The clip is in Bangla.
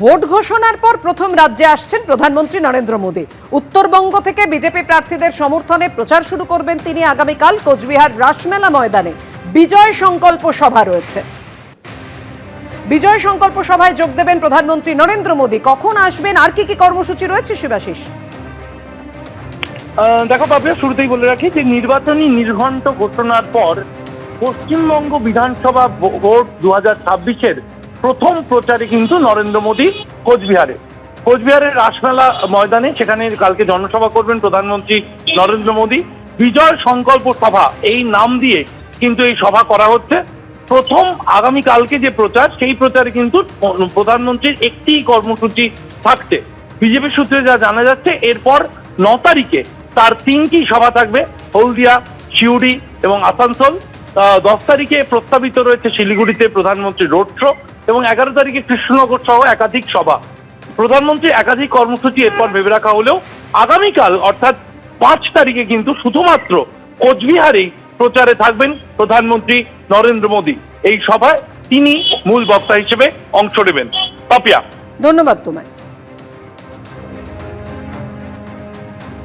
ভোট ঘোষণার পর প্রথম রাজ্যে আসছেন প্রধানমন্ত্রী নরেন্দ্র মোদী। উত্তরবঙ্গ থেকে বিজেপি প্রার্থীদের সমর্থনে প্রচার শুরু করবেন তিনি আগামীকাল। কোচবিহার রাসমেলা ময়দানে বিজয় সংকল্প সভা রয়েছে। বিজয় সংকল্প সভায় যোগ দেবেন প্রধানমন্ত্রী নরেন্দ্র মোদী। কখন আসবেন, আর কি কি কর্মসূচি রয়েছে শিবাশিস? দেখো পাপিয়া, শুরুতেই বলে রাখি যে নির্বাচনী নির্ঘণ্ট ঘোষণার পর পশ্চিমবঙ্গ বিধানসভা ভোট 2026-এর প্রথম প্রচারে কিন্তু নরেন্দ্র মোদী কোচবিহারের রাসমেলা ময়দানে, সেখানে কালকে জনসভা করবেন প্রধানমন্ত্রী নরেন্দ্র মোদী। বিজয় সংকল্প সভা এই নাম দিয়ে কিন্তু এই সভা করা হচ্ছে। প্রথম আগামীকালকে যে প্রচার, সেই প্রচারে কিন্তু প্রধানমন্ত্রীর একটি কর্মসূচি থাকছে। বিজেপি সূত্রে যা জানা যাচ্ছে, এরপর 9 তারিখে তার 3টি সভা থাকবে, হলদিয়া, সিউড়ি এবং আসানসোল। 10 তারিখে প্রস্তাবিত রয়েছে শিলিগুড়িতে প্রধানমন্ত্রী রোড শো, এবং 11 তারিখে কৃষ্ণনগর সহ একাধিক সভা। প্রধানমন্ত্রী একাধিক কর্মসূচি এরপর ভেবে রাখা হলেও আগামীকাল অর্থাৎ 5 তারিখে কিন্তু শুধুমাত্র কোচবিহারেই প্রচারে থাকবেন প্রধানমন্ত্রী নরেন্দ্র মোদী। এই সভায় তিনি মূল বক্তা হিসেবে অংশ নেবেন। পাপিয়া, ধন্যবাদ তোমায়।